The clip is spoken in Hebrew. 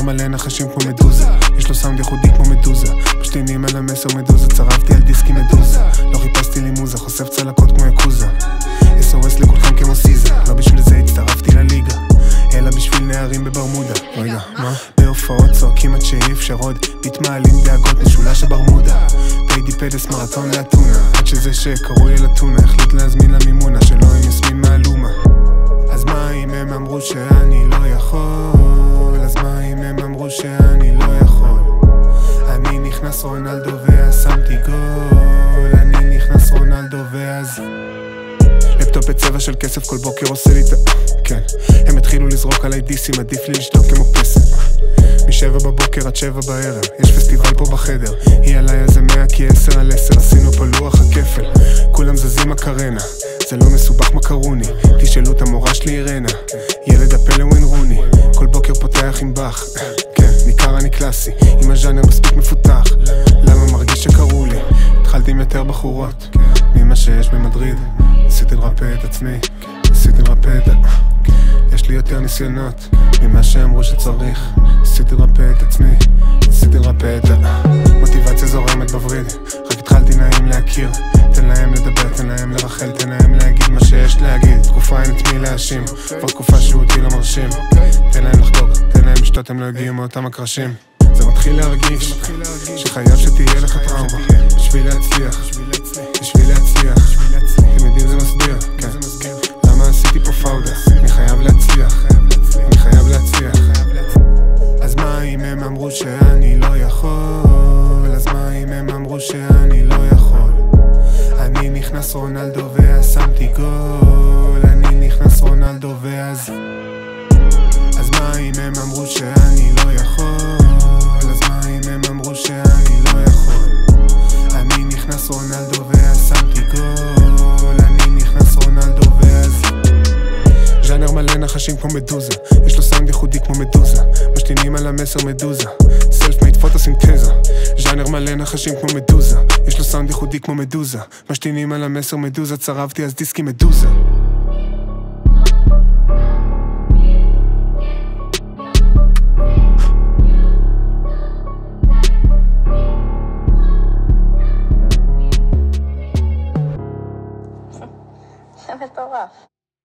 מלא נחשים כמו מדוזה, יש לו סאונד ייחודי כמו מדוזה, משתינים על המסר מדוזה, צרבתי על דיסקי מדוזה, לא חיפשתי לי מוזה, חושף צלקות כמו יקוזה, SOS לכולכם כמו סיזה, לא בשביל זה הצטרפתי לליגה, אלא בשביל נערים בברמודה. רגע, מה? בהופעות צועקים עד שאי אפשר עוד, מתמעלים דאגות משולש הברמודה, פיידי פדס מרתון לאתונה, עד שזה שקרוי אל אתונה, החליט להזמין למימונה, שלא עם יסמין מהלומה. אז מה אם הם אמרו שאני לא יכול? אז מה אם הם אמרו שאני לא יכול? אני נכנס רונלדו ואז שמתי גול, אני נכנס רונלדו ואז לפטופ בצבע של כסף כל בוקר עושה לי כן, הם התחילו לזרוק עליי דיסים, עדיף לי לשתוק כמו פסם מ7 בבוקר עד 7 בערב, יש פסטיבל פה בחדר, היא עליי אז זה 100 כי 10 על 10, עשינו פה לוח הכפל, כולם זזים הקרנה, זה לא מסובך מקרוני, תשאלו את המורה שלי אירנה, ילד הפלא ווין רוני, כל בוקר פותח עם בח, כן, ניכר אני קלאסי, עם הז'אנר מספיק מפותח, למה מרגיש שקראו לי, התחלתי עם יותר בחורות, ממה שיש במדריד, ניסיתי לרפא את עצמי, ניסיתי לרפא את יש לי יותר ניסיונות ממה שאמרו שצריך, ניסיתי לרפא את עצמי, ניסיתי לרפא את מוטיבציה זורמת בווריד, רק התחלתי נעים להכיר, תן להם לדבר, תן להם לרחל, תן להם להגיד מה שיש להגיד, תקופה אין את מי להאשים, כבר תקופה שאותי לא מרשים, תן להם לחגוג, תן להם לשתות, הם לא הגיעו מאותם הקרשים, זה מתחיל להרגיש שחייב שתהיה לך טראומה, בשביל להצליח, בשביל להצליח, אתם יודעים זה מסביר, כן, למה עשיתי פה פאודה, אני חייב להצליח, אני חייב להצליח. אז מה אם הם אמרו שאני לא יכול? אז מה אם הם אמרו שאני לא יכול? אני נכנס רונלדו ואז שמתי גול, אני נכנס רונלדו ואז אז מה אם הם אמרו שאני לא יכול? אז מה אם הם אמרו שאני לא יכול? אני נכנס רונלדו ואז שמתי גול, אני נכנס רונלדו ואז ז'אנר מלא נחשים כמו מדוזה, יש לו סאונד ייחודי כמו מדוזה, משתינים על המסר מדוזה, סלף מייד פוטוסינתזה, ז'אנר מלא נחשים כמו מדוזה, יש לו סאונד ייחודי כמו מדוזה, משתינים על המסר מדוזה, צרבתי אז דיסקי מדוזה.